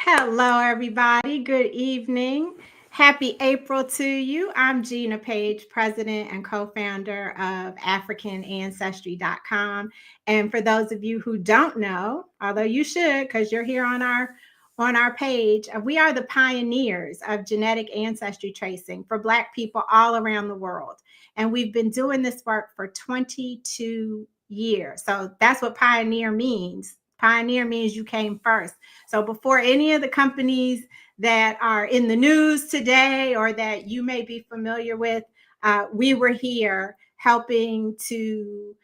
Hello, everybody. Good evening. Happy April to you. I'm Gina Page, president and co-founder of AfricanAncestry.com. And for those of you who don't know, although you should, because you're here on our page, we are the pioneers of genetic ancestry tracing for Black people all around the world. And we've been doing this work for 22 years. So that's what pioneer means. Pioneer means you came first. So before any of the companies that are in the news today or that you may be familiar with, we were here helping to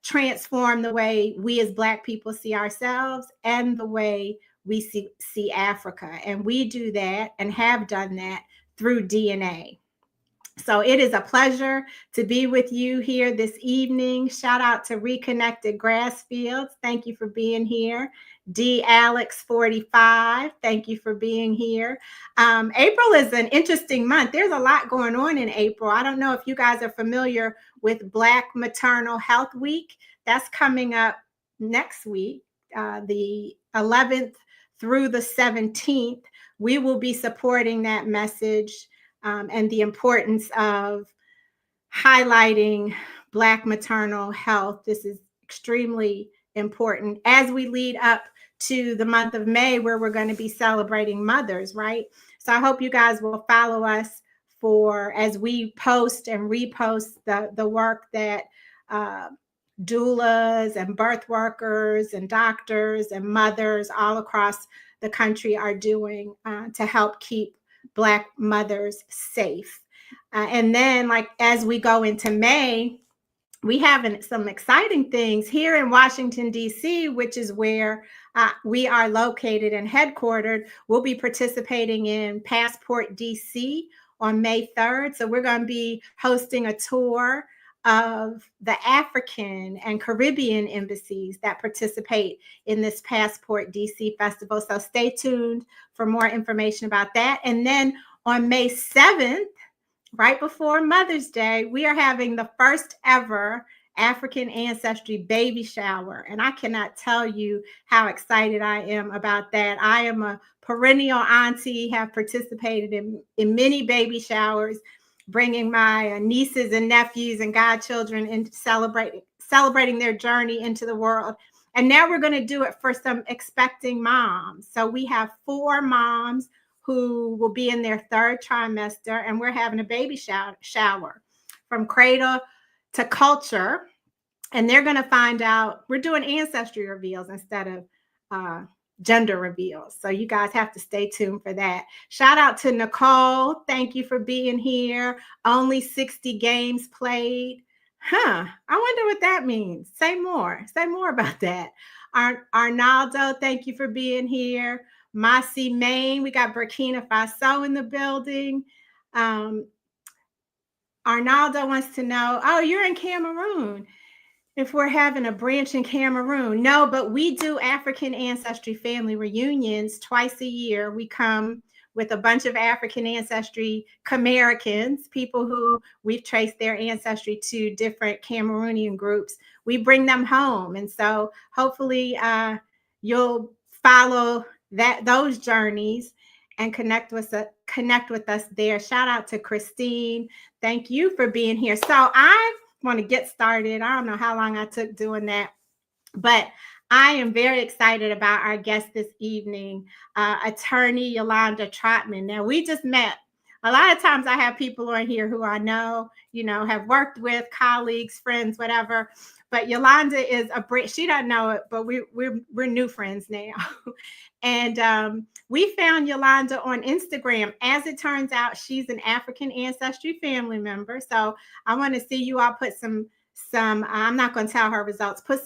transform the way we as Black people see ourselves and the way we see Africa. And we do that and have done that through DNA. So it is a pleasure to be with you here this evening. Shout out to Reconnected Grassfields. Thank you for being here. D Alex 45. Thank you for being here. April is an interesting month. There's a lot going on in April. I don't know if you guys are familiar with Black Maternal Health Week. That's coming up next week, the 11th through the 17th. We will be supporting that message. And the importance of highlighting Black maternal health. This is extremely important as we lead up to the month of May, where we're going to be celebrating mothers, right? So I hope you guys will follow us as we post and repost the work that doulas and birth workers and doctors and mothers all across the country are doing to help keep Black mothers safe. And then, like, as we go into May, we have some exciting things here in Washington, D.C., which is where we are located and headquartered. We'll be participating in Passport D.C. on May 3rd. So we're going to be hosting a tour of the African and Caribbean embassies that participate in this Passport DC Festival. So stay tuned for more information about that. And then on May 7th, right before Mother's Day, we are having the first ever African Ancestry baby shower. And I cannot tell you how excited I am about that. I am a perennial auntie, have participated in many baby showers, bringing my nieces and nephews and godchildren into celebrating their journey into the world. And now we're going to do it for some expecting moms. So we have 4 moms who will be in their 3rd trimester, and we're having a baby shower from cradle to culture. And they're going to find out, we're doing ancestry reveals instead of gender reveals. So you guys have to stay tuned for that. Shout out to Nicole. Thank you for being here. Only 60 games played. I wonder what that means. Say more about that. Arnaldo, thank you for being here. Masi Maine, we got Burkina Faso in the building. Arnaldo wants to know, oh, you're in Cameroon. If we're having a branch in Cameroon. No, but we do African Ancestry family reunions twice a year. We come with a bunch of African Ancestry Camericans, people who we've traced their ancestry to different Cameroonian groups. We bring them home. And so hopefully you'll follow those journeys and connect with us there. Shout out to Christine. Thank you for being here. So I want to get started. I don't know how long I took doing that, but I am very excited about our guest this evening, attorney Yolanda Trotman. Now, we just met. A lot of times I have people on here who I know, have worked with, colleagues, friends, whatever. But Yolanda is she doesn't know it, but we're new friends now. And we found Yolanda on Instagram. As it turns out, she's an African Ancestry family member. So I want to see you all put some I'm not going to tell her results, put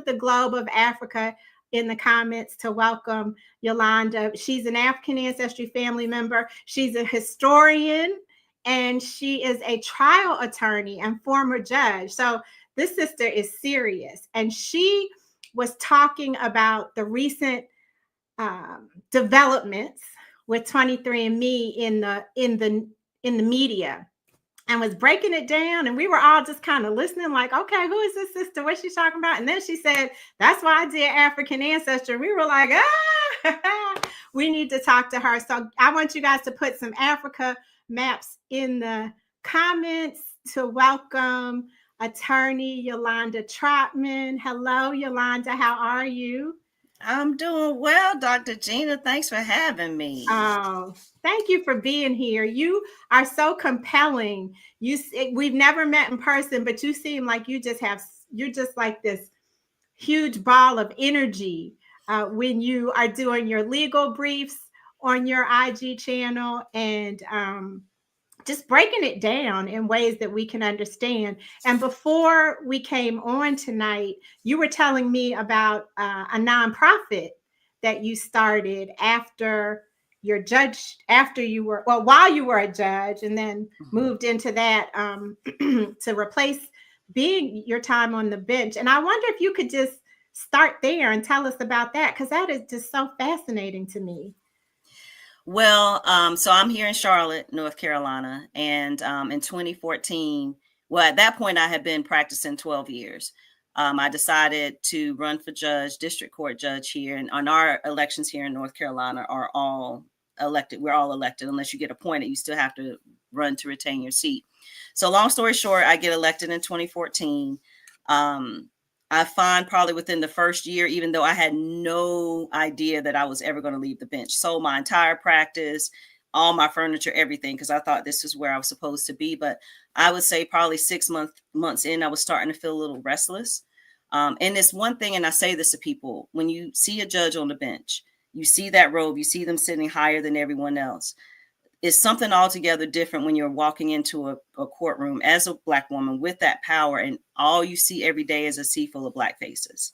the globe of Africa in the comments to welcome Yolanda. She's an African Ancestry family member. She's a historian, and she is a trial attorney and former judge. So this sister is serious. And she was talking about the recent developments with 23andMe in the media, and was breaking it down. And we were all just kind of listening like, okay, who is this sister? What's she talking about? And then she said, that's why I did African Ancestry. We were like, We need to talk to her. So I want you guys to put some Africa maps in the comments to welcome attorney Yolanda Trotman. Hello, Yolanda. How are you? I'm doing well, Dr. Gina. Thanks for having me. Oh, thank you for being here. You are so compelling. We've never met in person, but you seem like you're just like this huge ball of energy when you are doing your legal briefs on your IG channel, and just breaking it down in ways that we can understand. And before we came on tonight, you were telling me about a nonprofit that you started after you were, well, while you were a judge, and then moved into that to replace being your time on the bench. And I wonder if you could just start there and tell us about that, because that is just so fascinating to me. Well, so I'm here in Charlotte, North Carolina, and in 2014, well, at that point, I had been practicing 12 years. I decided to run for district court judge here, and on our elections here in North Carolina are all elected. We're all elected unless you get appointed. You still have to run to retain your seat. So long story short, I get elected in 2014. I find probably within the first year, even though I had no idea that I was ever going to leave the bench, sold my entire practice, all my furniture, everything, because I thought this is where I was supposed to be. But I would say probably 6 months in, I was starting to feel a little restless. And it's one thing, and I say this to people, when you see a judge on the bench, you see that robe, you see them sitting higher than everyone else. It's something altogether different when you're walking into a courtroom as a Black woman with that power, and all you see every day is a sea full of Black faces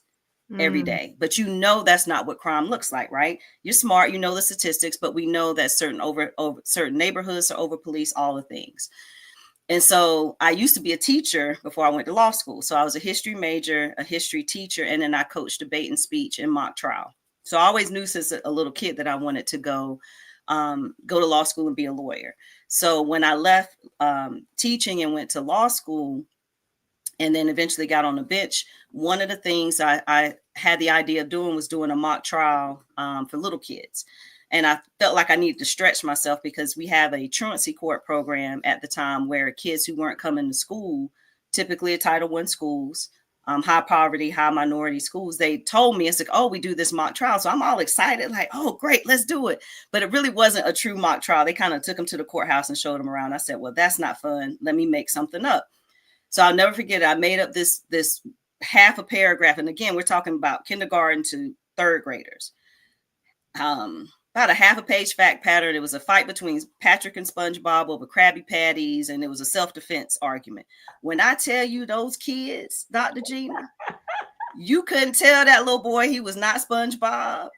every day. But you know that's not what crime looks like, right? You're smart, you know the statistics, but we know that certain neighborhoods are over police, all the things. And so I used to be a teacher before I went to law school. So I was a history major, a history teacher, and then I coached debate and speech and mock trial. So I always knew since a little kid that I wanted to go to law school and be a lawyer. So when I left teaching and went to law school, and then eventually got on the bench, one of the things I had the idea of doing was doing a mock trial for little kids. And I felt like I needed to stretch myself because we have a truancy court program at the time where kids who weren't coming to school, typically Title I schools, high poverty, high minority schools, they told me, it's like, oh, we do this mock trial. So I'm all excited, like, oh, great, let's do it. But it really wasn't a true mock trial. They kind of took them to the courthouse and showed them around. I said, well, that's not fun. Let me make something up. So I'll never forget it. I made up this half a paragraph. And again, we're talking about kindergarten to third graders. About a half a page fact pattern. It was a fight between Patrick and SpongeBob over Krabby Patties, and it was a self-defense argument. When I tell you those kids, Dr. Gina, you couldn't tell that little boy he was not SpongeBob.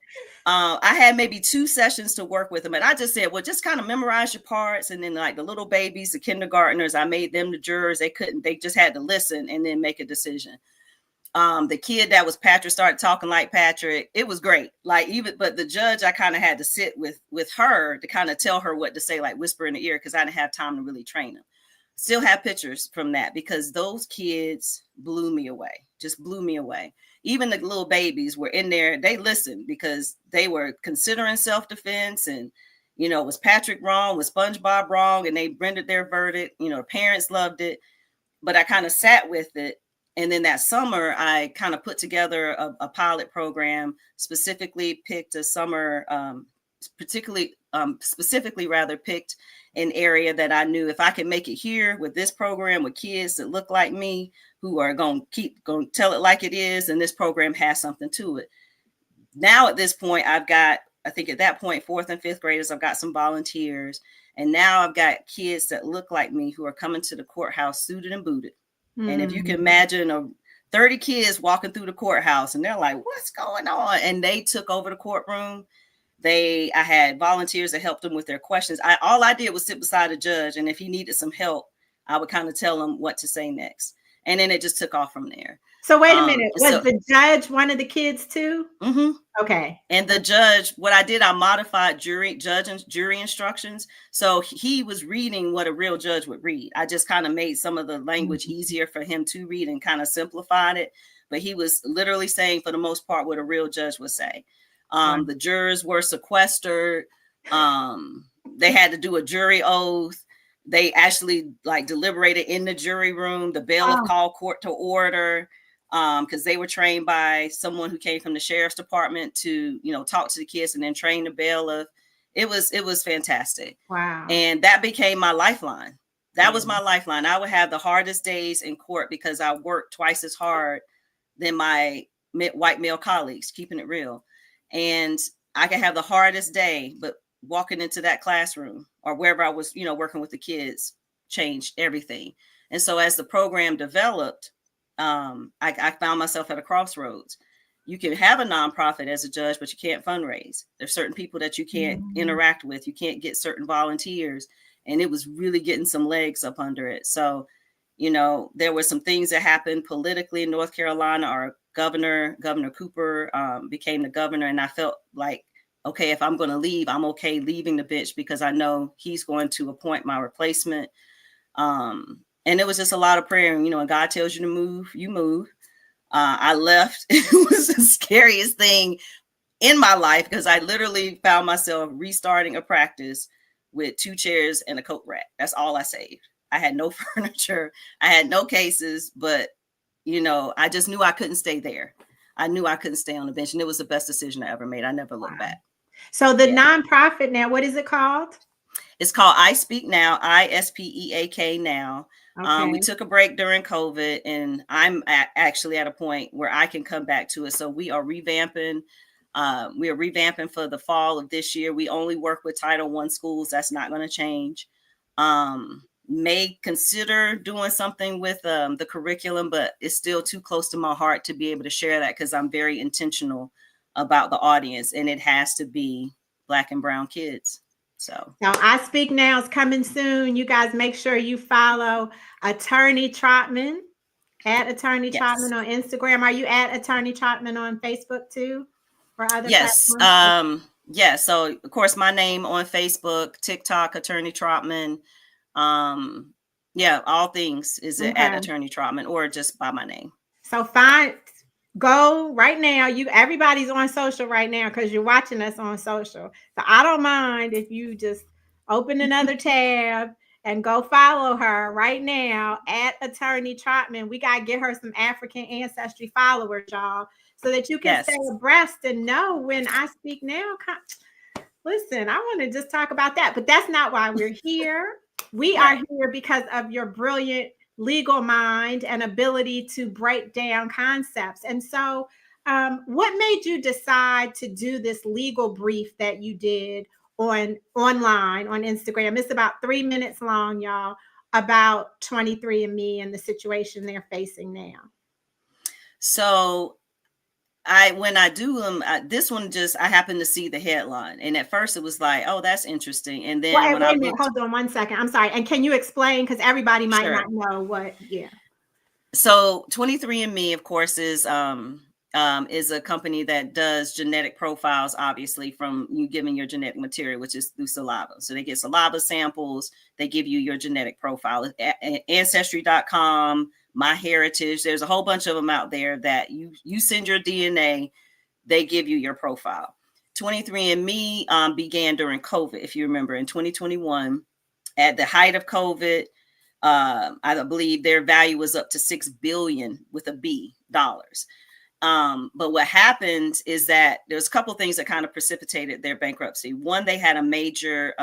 I had maybe 2 sessions to work with him, and I just said, well, just kind of memorize your parts. And then like the little babies, the kindergartners, I made them the jurors. They just had to listen and then make a decision. The kid that was Patrick started talking like Patrick. It was great. But the judge, I kind of had to sit with her to kind of tell her what to say, like whisper in the ear, because I didn't have time to really train them. Still have pictures from that because those kids blew me away, just blew me away. Even the little babies were in there. They listened because they were considering self-defense and, was Patrick wrong? Was SpongeBob wrong? And they rendered their verdict. Parents loved it, but I kind of sat with it. And then that summer, I kind of put together a pilot program, specifically picked a summer, specifically picked an area that I knew if I could make it here with this program with kids that look like me, who are going to tell it like it is, and this program has something to it. Now at this point, I think at that point, 4th and 5th graders, I've got some volunteers, and now I've got kids that look like me who are coming to the courthouse suited and booted. And if you can imagine 30 kids walking through the courthouse and they're like, what's going on? And they took over the courtroom. I had volunteers that helped them with their questions. All I did was sit beside a judge. And if he needed some help, I would kind of tell him what to say next. And then it just took off from there. So wait a minute. Was the judge one of the kids too? Mm-hmm. Okay. And the judge, what I did, I modified judge and jury instructions. So he was reading what a real judge would read. I just kind of made some of the language easier for him to read and kind of simplified it. But he was literally saying, for the most part, what a real judge would say. Wow. The jurors were sequestered. They had to do a jury oath. They actually like deliberated in the jury room. The bailiff called court to order because they were trained by someone who came from the sheriff's department to, you know, talk to the kids and then train the bailiff. It was fantastic. Wow. And that became my lifeline. That was my lifeline. I would have the hardest days in court because I worked twice as hard than my white male colleagues, keeping it real. And I could have the hardest day, but walking into that classroom or wherever I was, you know, working with the kids changed everything. And so as the program developed, I found myself at a crossroads. You can have a nonprofit as a judge, but you can't fundraise. There's certain people that you can't interact with. You can't get certain volunteers. And it was really getting some legs up under it. So, you know, there were some things that happened politically in North Carolina. Our Governor Cooper became the governor. And I felt like, okay, if I'm going to leave, I'm okay leaving the bench because I know he's going to appoint my replacement. And it was just a lot of prayer. And, you know, when God tells you to move, you move. I left. It was the scariest thing in my life because I literally found myself restarting a practice with 2 chairs and a coat rack. That's all I saved. I had no furniture. I had no cases, but, you know, I just knew I couldn't stay there. I knew I couldn't stay on the bench, and it was the best decision I ever made. I never looked back. So the nonprofit now, what is it called? It's called I Speak Now, ISPEAK Now. Okay. We took a break during COVID, and I'm actually at a point where I can come back to it. So we are revamping. We are revamping for the fall of this year. We only work with Title I schools. That's not going to change. May consider doing something with the curriculum, but it's still too close to my heart to be able to share that because I'm very intentional about the audience, and it has to be Black and brown kids. So I Speak Now is coming soon. You guys make sure you follow Attorney Trotman at Attorney Trotman on Instagram. Are you at Attorney Trotman on Facebook too? Or other platforms? Yeah. So of course my name on Facebook, TikTok, Attorney Trotman. All things is at Attorney Trotman or just by my name. So go right now. Everybody's on social right now because you're watching us on social. So I don't mind if you just open another tab and go follow her right now at Attorney Trotman. We got to get her some African Ancestry followers, y'all, so that you can stay abreast and know when I Speak Now. Listen, I want to just talk about that, but that's not why we're here. We are here because of your brilliant legal mind and ability to break down concepts. And so what made you decide to do this legal brief that you did online on Instagram? It's about 3 minutes long, y'all, about 23andMe and the situation they're facing now. So when I do them, this one I happened to see the headline, and at first it was like, oh, that's interesting. And then hold on 1 second. I'm sorry. And can you explain? Because everybody might not know what. So 23andMe, of course, is a company that does genetic profiles, obviously, from you giving your genetic material, which is through saliva. So they get saliva samples. They give you your genetic profile. Ancestry.com, MyHeritage. There's a whole bunch of them out there that you send your DNA. They give you your profile. 23andMe began during COVID, if you remember, in 2021. At the height of COVID, I believe their value was up to $6 billion with a B dollars. But what happened is that there's a couple of things that kind of precipitated their bankruptcy. One, they had a major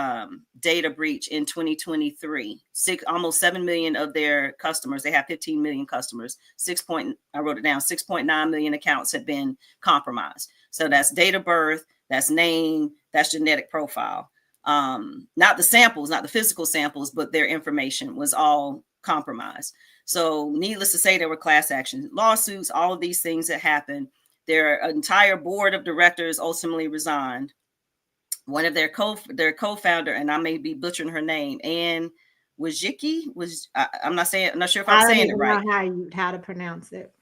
data breach in 2023. Almost 7 million of their customers, they have 15 million customers. I wrote it down, 6.9 million accounts had been compromised. So that's date of birth, that's name, that's genetic profile. Not the samples, not the physical samples, but their information was all compromised. So needless to say, there were class action lawsuits, all of these things that happened. Their entire board of directors ultimately resigned. One of their co-founder, and I may be butchering her name, Anne Wojcicki, I'm not sure if I'm saying it right. I don't know how to pronounce it.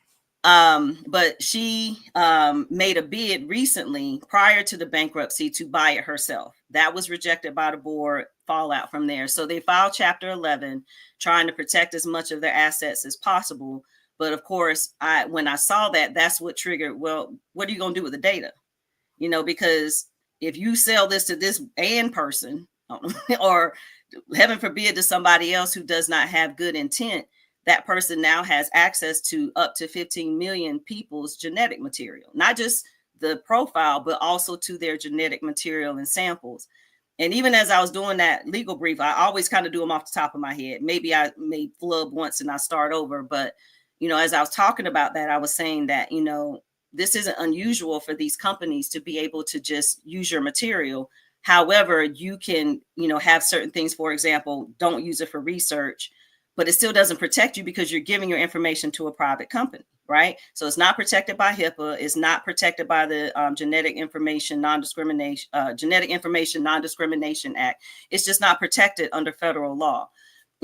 But she made a bid recently prior to the bankruptcy to buy it herself. That was rejected by the board, fallout from there. So they filed Chapter 11, trying to protect as much of their assets as possible. But of course, when I saw that, that's what triggered, well, what are you going to do with the data? because if you sell this to this person or heaven forbid to somebody else who does not have good intent, that person now has access to up to 15 million people's genetic material, not just the profile, but also to their genetic material and samples. And even as I was doing that legal brief, I always kind of do them off the top of my head. Maybe I may flub once and I start over. But, as I was talking about that, I was saying that, this isn't unusual for these companies to be able to just use your material. However, you can, have certain things, for example, don't use it for research, but it still doesn't protect you because you're giving your information to a private company, right? So it's not protected by HIPAA. It's not protected by the Genetic Information Non-Discrimination Act. It's just not protected under federal law.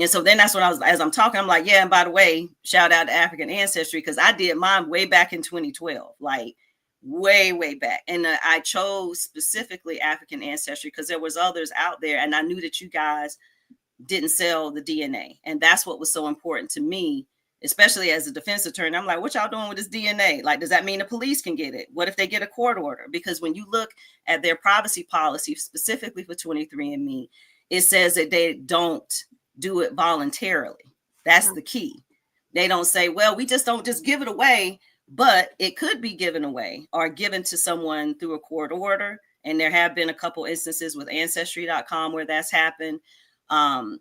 And so then that's when as I'm talking, I'm like, yeah, and by the way, shout out to African Ancestry, because I did mine way back in 2012, like way, way back. And I chose specifically African Ancestry because there was others out there. And I knew that you guys didn't sell the DNA. And that's what was so important to me, especially as a defense attorney. I'm like, what y'all doing with this DNA? Like, does that mean the police can get it? What if they get a court order? Because when you look at their privacy policy, specifically for 23andMe, it says that they don't do it voluntarily. That's the key. They don't say, well, we just don't just give it away, but it could be given away or given to someone through a court order. And there have been a couple instances with Ancestry.com where that's happened. And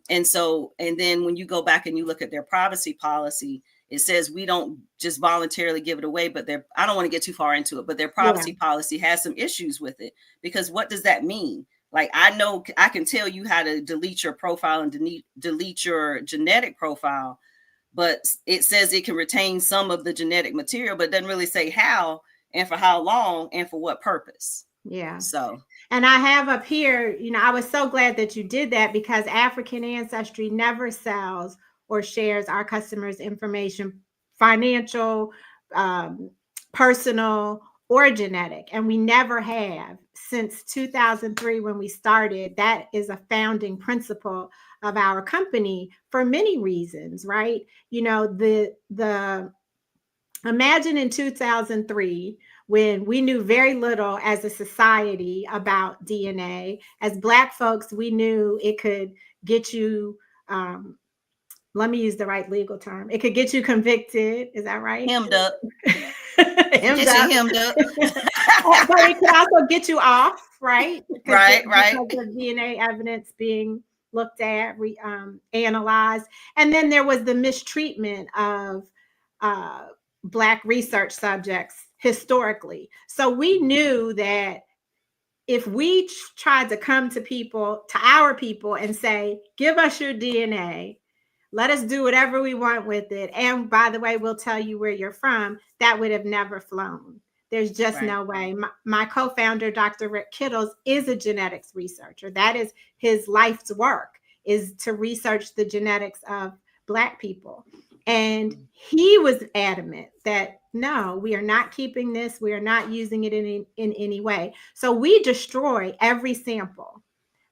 then when you go back and you look at their privacy policy, it says we don't just voluntarily give it away, but I don't want to get too far into it, but their privacy policy has some issues with it, because what does that mean? Like, I know I can tell you how to delete your profile and delete your genetic profile, but it says it can retain some of the genetic material, but it doesn't really say how and for how long and for what purpose. Yeah. So, and I have up here, I was so glad that you did that, because African Ancestry never sells or shares our customers' information, financial, personal, or genetic. And we never have since 2003 when we started. That is a founding principle of our company for many reasons, right? Imagine in 2003, when we knew very little as a society about DNA. As Black folks, we knew it could get you, let me use the right legal term. It could get you convicted. Is that right? Hemmed up. Hemmed up. But it could also get you off, right? Right. Because of DNA evidence being looked at, analyzed. And then there was the mistreatment of Black research subjects historically. So we knew that if we tried to come to our people and say, give us your DNA, let us do whatever we want with it, and by the way, we'll tell you where you're from, that would have never flown. There's just no way. My co-founder, Dr. Rick Kittles, is a genetics researcher. That is his life's work, is to research the genetics of Black people. And he was adamant that, no, we are not keeping this. We are not using it in any way. So we destroy every sample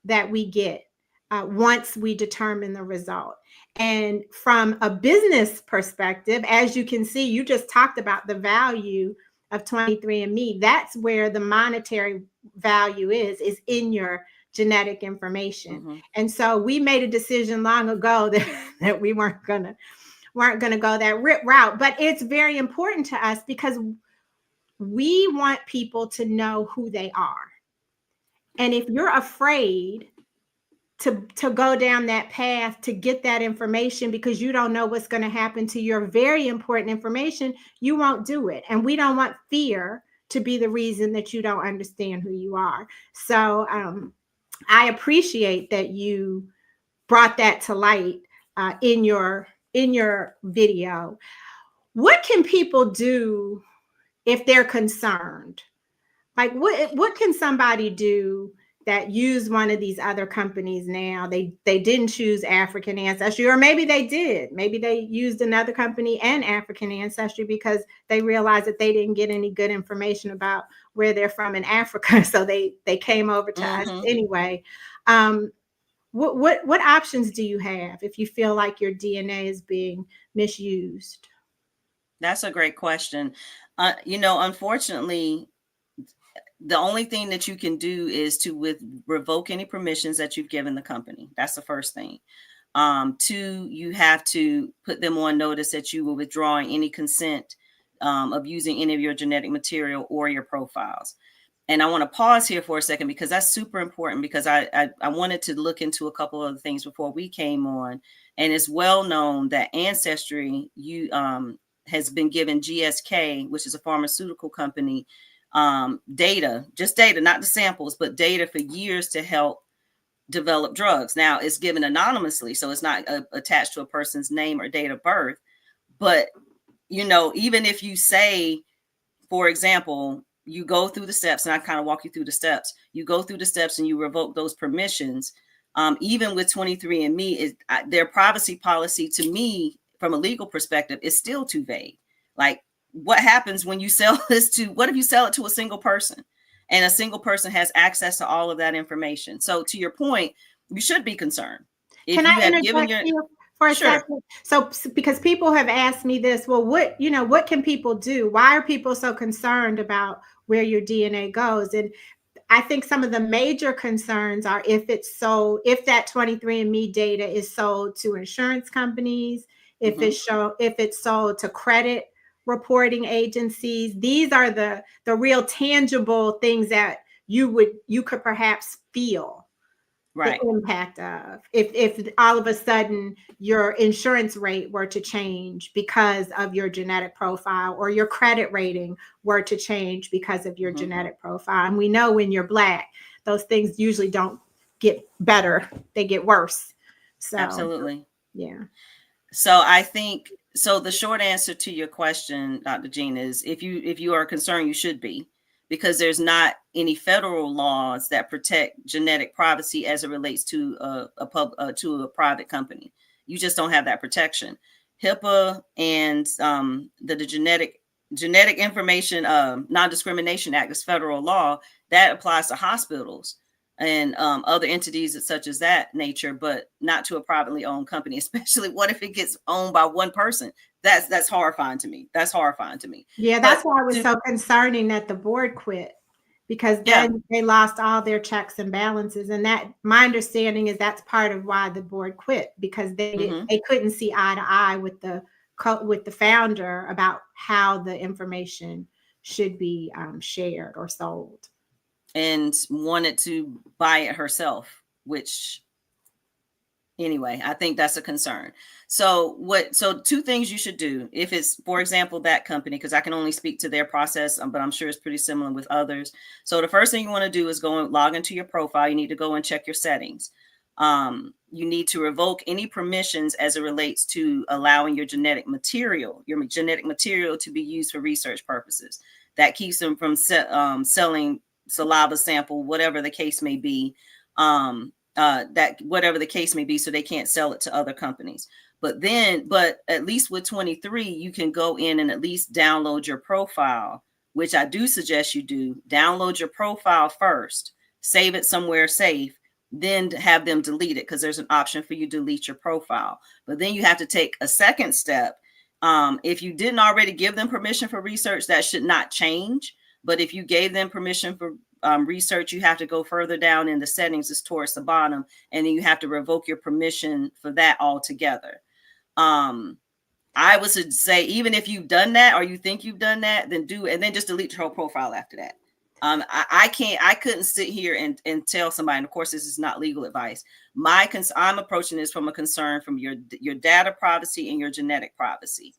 that we get once we determine the result. And from a business perspective, as you can see, you just talked about the value of 23andMe. That's where the monetary value is in your genetic information. Mm-hmm. And so we made a decision long ago that we weren't going to go that route. But it's very important to us because we want people to know who they are. And if you're afraid to go down that path to get that information because you don't know what's going to happen to your very important information, you won't do it. And we don't want fear to be the reason that you don't understand who you are. So I appreciate that you brought that to light in your video. What can people do if they're concerned? Like what can somebody do that use one of these other companies now? They didn't choose African Ancestry, or maybe they did. Maybe they used another company and African Ancestry because they realized that they didn't get any good information about where they're from in Africa. So they came over to us anyway. What options do you have if you feel like your DNA is being misused? That's a great question. Unfortunately, the only thing that you can do is to revoke any permissions that you've given the company. That's the first thing. Two, you have to put them on notice that you will withdrawing any consent of using any of your genetic material or your profiles. And I want to pause here for a second because that's super important, because I wanted to look into a couple of things before we came on. And it's well known that Ancestry has been given GSK, which is a pharmaceutical company, data, just data, not the samples, but data for years to help develop drugs. Now, it's given anonymously, so it's not attached to a person's name or date of birth. But, you know, even if you say, for example, you go through the steps, and I kind of walk you through the steps. You go through the steps and you revoke those permissions. Even with 23andMe, their privacy policy, to me, from a legal perspective, is still too vague. Like, what happens when you sell this to, what if you sell it to a single person and a single person has access to all of that information? So to your point, you should be concerned. If Can I interject you for a second? So, because people have asked me this, well, what can people do? Why are people so concerned about where your DNA goes? And I think some of the major concerns are if that 23andMe data is sold to insurance companies, if it's sold to credit reporting agencies. These are the real tangible things that you could perhaps feel the impact of if all of a sudden your insurance rate were to change because of your genetic profile, or your credit rating were to change because of your genetic profile. And we know when you're Black, those things usually don't get better, they get worse. So absolutely. Yeah. So I think, so the short answer to your question, Dr. Gina, is if you are concerned, you should be, because there's not any federal laws that protect genetic privacy as it relates to a private company. You just don't have that protection. HIPAA and the Genetic Information Non-Discrimination Act is federal law that applies to hospitals and other entities such as that nature, but not to a privately owned company. Especially, what if it gets owned by one person? That's horrifying to me. That's horrifying to me. Yeah, that's why it was so concerning that the board quit, because then they lost all their checks and balances. And that, my understanding is, that's part of why the board quit, because they couldn't see eye to eye with the founder about how the information should be shared or sold, and wanted to buy it herself, which, anyway, I think that's a concern. So two things you should do if it's, for example, that company, because I can only speak to their process, but I'm sure it's pretty similar with others. So the first thing you want to do is go and log into your profile. You need to go and check your settings. You need to revoke any permissions as it relates to allowing your genetic material to be used for research purposes. That keeps them from selling saliva sample, whatever the case may be, so they can't sell it to other companies. But at least with 23, you can go in and at least download your profile, which I do suggest you do. Download your profile first, save it somewhere safe, then have them delete it, because there's an option for you to delete your profile. But then you have to take a second step. If you didn't already give them permission for research, that should not change. But if you gave them permission for research, you have to go further down in the settings, is towards the bottom, and then you have to revoke your permission for that altogether. I would say, even if you've done that or you think you've done that, then do it, and then just delete your whole profile after that. I couldn't sit here and tell somebody, and of course this is not legal advice. I'm approaching this from a concern from your data privacy and your genetic privacy.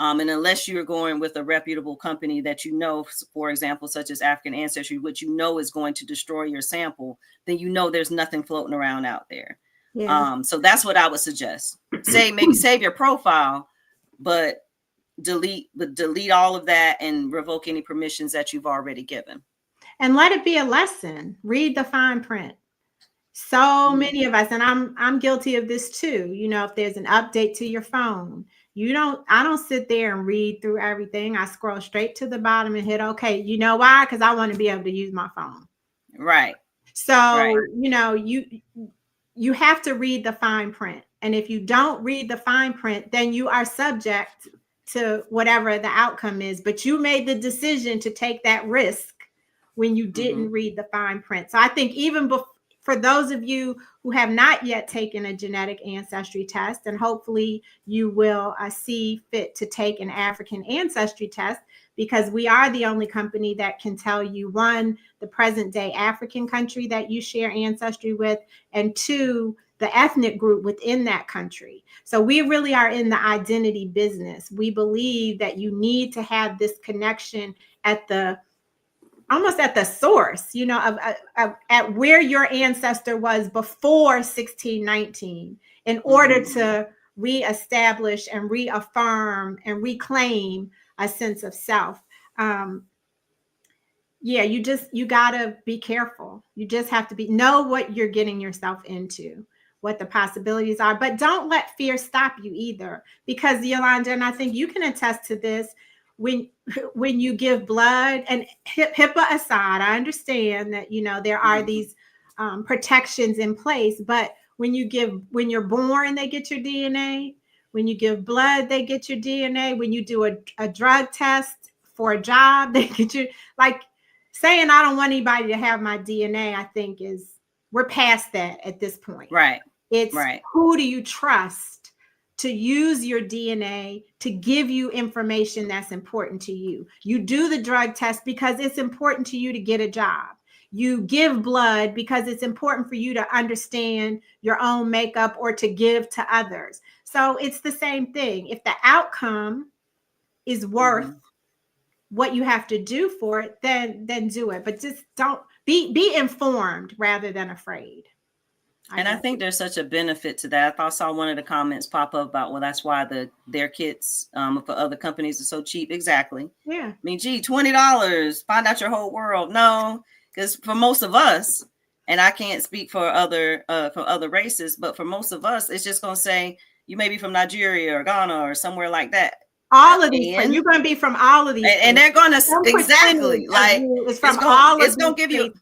And unless you're going with a reputable company that you know, for example, such as African Ancestry, which you know is going to destroy your sample, then you know there's nothing floating around out there. Yeah. So that's what I would suggest. Maybe save your profile, but delete all of that and revoke any permissions that you've already given. And let it be a lesson. Read the fine print. So many of us, and I'm guilty of this too. You know, if there's an update to your phone, I don't sit there and read through everything. I scroll straight to the bottom and hit okay. You know why? Because I want to be able to use my phone. Right. So, you know, you have to read the fine print. And if you don't read the fine print, then you are subject to whatever the outcome is. But you made the decision to take that risk when you didn't read the fine print. So I think even for those of you who have not yet taken a genetic ancestry test, and hopefully you will see fit to take an African ancestry test, because we are the only company that can tell you, one, the present day African country that you share ancestry with, and two, the ethnic group within that country. So we really are in the identity business. We believe that you need to have this connection almost at the source, you know, at where your ancestor was before 1619, in order to reestablish and reaffirm and reclaim a sense of self. Yeah, you gotta be careful. You just have to know what you're getting yourself into, what the possibilities are, but don't let fear stop you either, because Yolanda, and I think you can attest to this, when you give blood, and HIPAA aside, I understand that, you know, there are these protections in place, but when you're born, they get your DNA. When you give blood, they get your DNA. When you do a drug test for a job, they get your, like, saying I don't want anybody to have my DNA, I think we're past that at this point. Right. It's who do you trust to use your DNA to give you information that's important to you. You do the drug test because it's important to you to get a job. You give blood because it's important for you to understand your own makeup or to give to others. So it's the same thing. If the outcome is worth what you have to do for it, then do it. But just don't be informed rather than afraid. I think there's such a benefit to that. I saw one of the comments pop up about, well, that's why their kits for other companies are so cheap. Exactly. Yeah. I mean, gee, $20, find out your whole world. No, because for most of us, and I can't speak for other races, but for most of us, it's just going to say you may be from Nigeria or Ghana or somewhere like that. All of these, you're going to be from all of these, and they're going to exactly like it's from all of these. It's going to give you.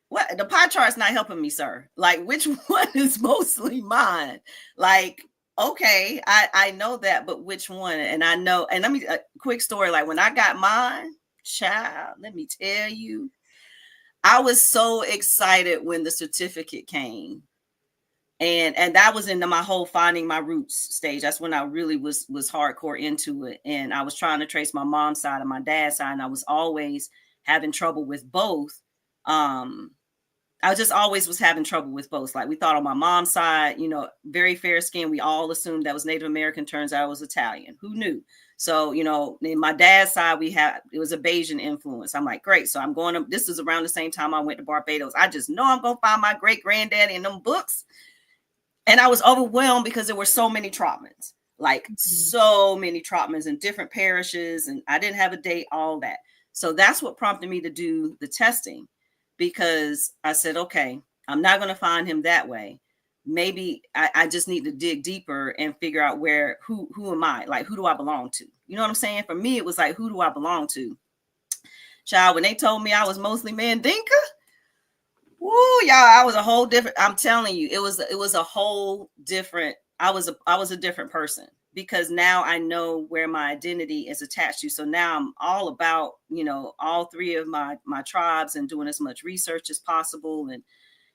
What, the pie chart's not helping me, sir. Like, which one is mostly mine? Like, okay, I know that, but which one? And I know, and let me, a quick story. Like, when I got mine, child, let me tell you, I was so excited when the certificate came. And that was into my whole finding my roots stage. That's when I really was hardcore into it. And I was trying to trace my mom's side and my dad's side. And I was always having trouble with both. I just always was having trouble with both. Like, we thought on my mom's side, you know, very fair skin. We all assumed that was Native American. Turns out I was Italian. Who knew? So, you know, in my dad's side, it was a Bayesian influence. I'm like, great. So I'm going to, this is around the same time I went to Barbados. I just know I'm going to find my great granddaddy in them books. And I was overwhelmed because there were so many Trotmans, like so many Trotmans in different parishes. And I didn't have a date, all that. So that's what prompted me to do the testing. Because I said, okay, I'm not going to find him that way. Maybe I just need to dig deeper and figure out who am I? Like, who do I belong to? You know what I'm saying? For me, it was like, who do I belong to? Child, when they told me I was mostly Mandinka, woo, y'all, I was a whole different, I'm telling you, it was a whole different, I was a different person. Because now I know where my identity is attached to. So now I'm all about, you know, all three of my tribes and doing as much research as possible. And,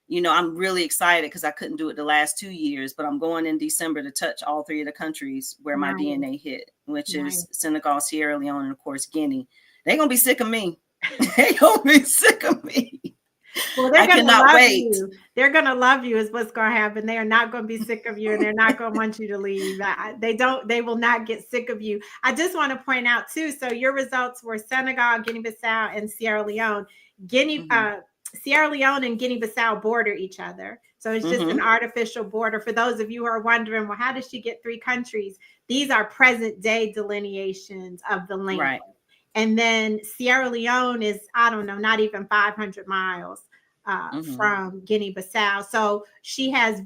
you know, I'm really excited because I couldn't do it the last 2 years, but I'm going in December to touch all three of the countries where my DNA hit, which is Senegal, Sierra Leone, and of course, Guinea. They're going to be sick of me. They're going to be sick of me. Well, they're going to love you. They're going to love you is what's going to happen. They are not going to be sick of you, and they're not going to want you to leave. They will not get sick of you. I just want to point out too. So your results were Senegal, Guinea-Bissau, and Sierra Leone. Sierra Leone and Guinea-Bissau border each other. So it's just an artificial border. For those of you who are wondering, well, how does she get 3 countries? These are present day delineations of the land. Right. And then Sierra Leone is, I don't know, not even 500 miles from Guinea-Bissau. So she has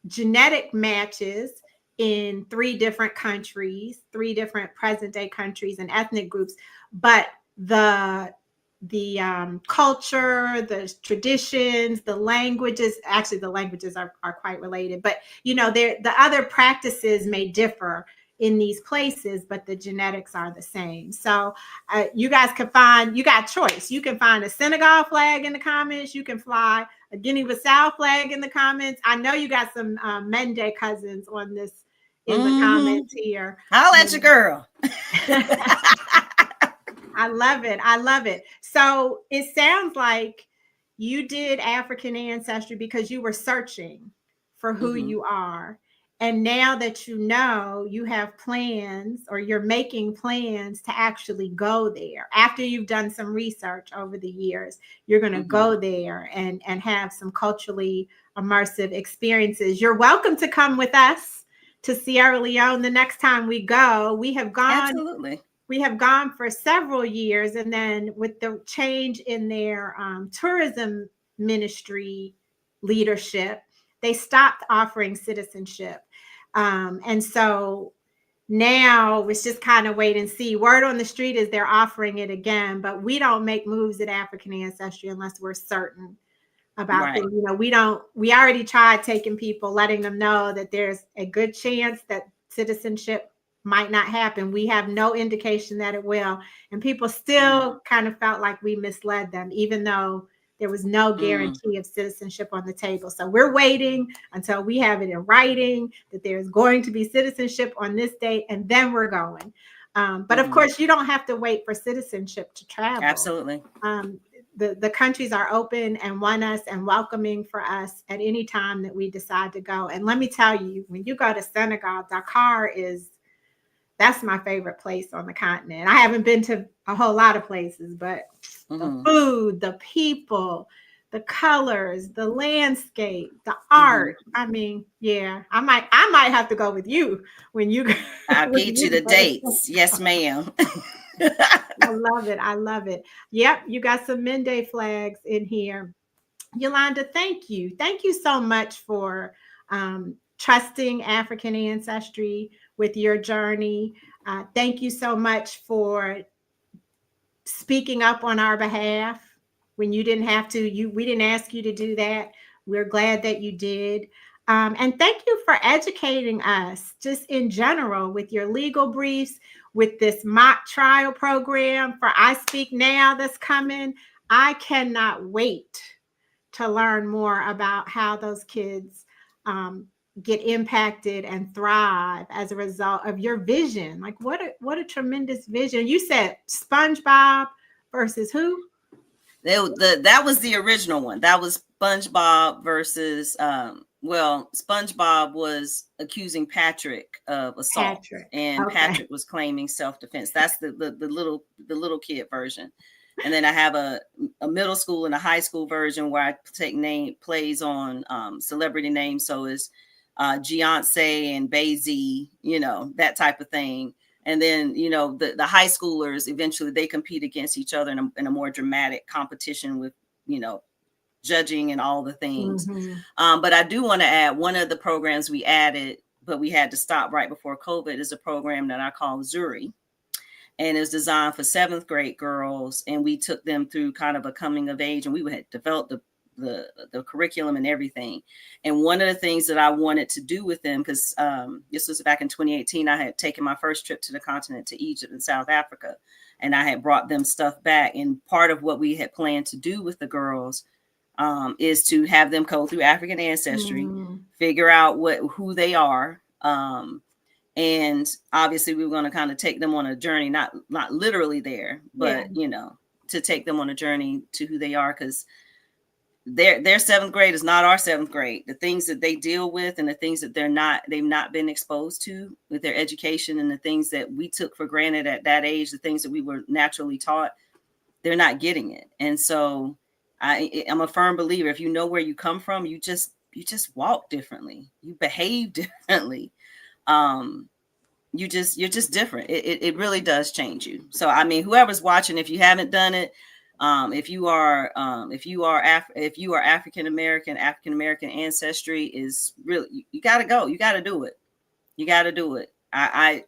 genetic matches in 3 different countries, 3 different present day countries and ethnic groups. But the culture, the traditions, the languages, actually the languages are quite related. But, you know, the other practices may differ in these places, but the genetics are the same. So you guys you got choice. You can find a Senegal flag in the comments. You can fly a Guinea-Bissau flag in the comments. I know you got some Mende cousins on this in the comments here. I'll let you, girl. I love it. I love it. So it sounds like you did African ancestry because you were searching for who you are. And now that you know, you have plans, or you're making plans to actually go there. After you've done some research over the years, you're going to go there and have some culturally immersive experiences. You're welcome to come with us to Sierra Leone the next time we go. We have gone. Absolutely. We have gone for several years, and then with the change in their tourism ministry leadership, they stopped offering citizenship. And so now it's just kind of wait and see. Word on the street is they're offering it again, but we don't make moves at African Ancestry unless we're certain about them. You know, we already tried taking people, letting them know that there's a good chance that citizenship might not happen. We have no indication that it will. And people still kind of felt like we misled them, even though there was no guarantee of citizenship on the table. So we're waiting until we have it in writing that there's going to be citizenship on this date, and then we're going. But of course, you don't have to wait for citizenship to travel. Absolutely. The countries are open and want us and welcoming for us at any time that we decide to go. And let me tell you, when you go to Senegal, Dakar that's my favorite place on the continent. I haven't been to a whole lot of places, but the food, the people, the colors, the landscape, the art. I mean, yeah, I might have to go with you when you go. I'll get you the dates. Yes, ma'am. I love it. I love it. Yep, you got some Mende flags in here. Yolanda, thank you. Thank you so much for trusting African Ancestry with your journey. Thank you so much for speaking up on our behalf when you didn't have to. We didn't ask you to do that. We're glad that you did. And thank you for educating us just in general with your legal briefs, with this mock trial program for I Speak Now that's coming. I cannot wait to learn more about how those kids get impacted and thrive as a result of your vision. Like what a tremendous vision. You said SpongeBob versus who? That was the original one. That was SpongeBob versus SpongeBob was accusing Patrick of assault, and Patrick was claiming self-defense. That's the little kid version. And then I have a middle school and a high school version where I take plays on celebrity names. So it's Giance and Bazy, that type of thing. And then, the high schoolers, eventually they compete against each other in a more dramatic competition with, judging and all the things. But I do want to add one of the programs we added, but we had to stop right before COVID, is a program that I call Zuri. And it was designed for 7th grade girls. And we took them through kind of a coming of age, and we had developed the curriculum and everything. And one of the things that I wanted to do with them, because this was back in 2018, I had taken my first trip to the continent, to Egypt and South Africa, and I had brought them stuff back. And part of what we had planned to do with the girls is to have them go through African Ancestry, figure out who they are. And obviously we were going to kind of take them on a journey, not literally there, but, to take them on a journey to who they are, because their 7th grade is not our 7th grade. The things that they deal with and the things that they've not been exposed to with their education, and the things that we took for granted at that age, the things that we were naturally taught, they're not getting it. And so I'm a firm believer, if you know where you come from, you just walk differently, you behave differently. You're just different. It really does change you. So, I mean, whoever's watching, if you haven't done it, if you are African American ancestry is really, you got to go. You got to do it. You got to do it. And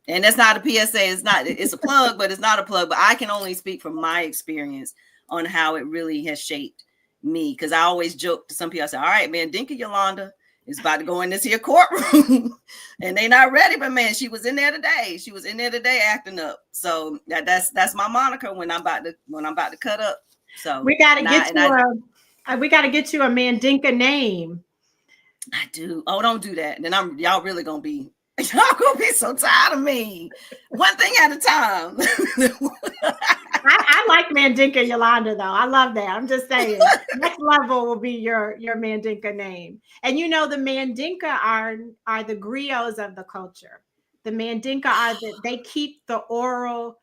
that's not a PSA. It's a plug, but it's not a plug. But I can only speak from my experience on how it really has shaped me. Because I always joke to some people, I say, all right, man, Dinka Yolanda, It's about to go in this here courtroom and they not ready, but man, she was in there today. She was in there today acting up. So that's my moniker when I'm about to cut up. So we got to get you a Mandinka name. I do. Oh, don't do that. Then y'all really gonna be so tired of me. One thing at a time. I like Mandinka Yolanda though. I love that. I'm just saying, next level will be your Mandinka name. And you know, the Mandinka are the griots of the culture. The Mandinka they keep the oral,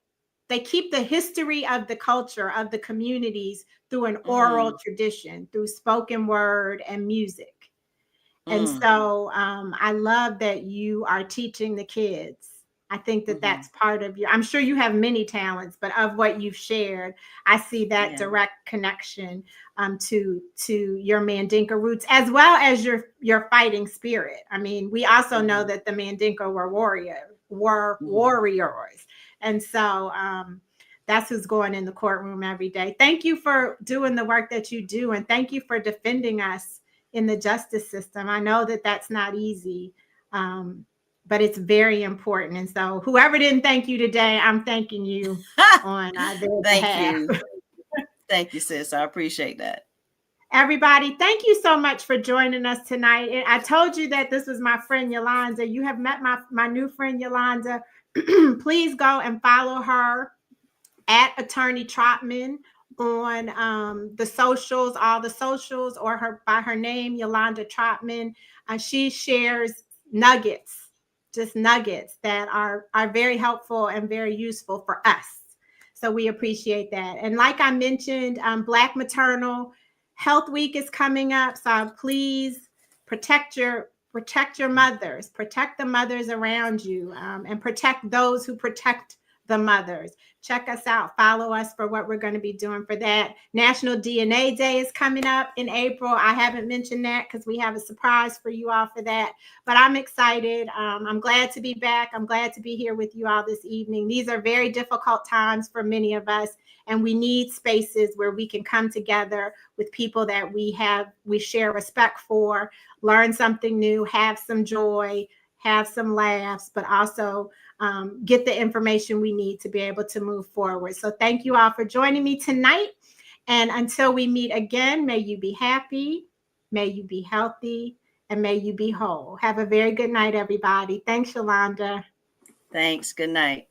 they keep the history of the culture of the communities through an oral tradition, through spoken word and music. And so I love that you are teaching the kids. I think that that's part of I'm sure you have many talents, but of what you've shared, I see that direct connection to your Mandinka roots, as well as your fighting spirit. I mean, we also know that the Mandinka were warriors. And so that's who's going in the courtroom every day. Thank you for doing the work that you do. And thank you for defending us in the justice system. I know that that's not easy, but it's very important. And so whoever didn't thank you today, I'm thanking you on their behalf. Thank you, sis. I appreciate that. Everybody, thank you so much for joining us tonight. I told you that this was my friend Yolanda. You have met my new friend Yolanda. Please go and follow her at Attorney Trotman on the socials, all the socials, or by her name, Yolanda Trotman. She shares nuggets, just nuggets that are very helpful and very useful for us. So we appreciate that. And like I mentioned, Black Maternal Health Week is coming up. So please protect your mothers, protect the mothers around you, and protect those who protect the mothers. Check us out. Follow us for what we're going to be doing for that. National DNA Day is coming up in April. I haven't mentioned that because we have a surprise for you all for that. But I'm excited. I'm glad to be back. I'm glad to be here with you all this evening. These are very difficult times for many of us, and we need spaces where we can come together with people that we share respect for, learn something new, have some joy, have some laughs, but also get the information we need to be able to move forward. So thank you all for joining me tonight. And until we meet again, may you be happy, may you be healthy, and may you be whole. Have a very good night, everybody. Thanks, Yolanda. Thanks. Good night.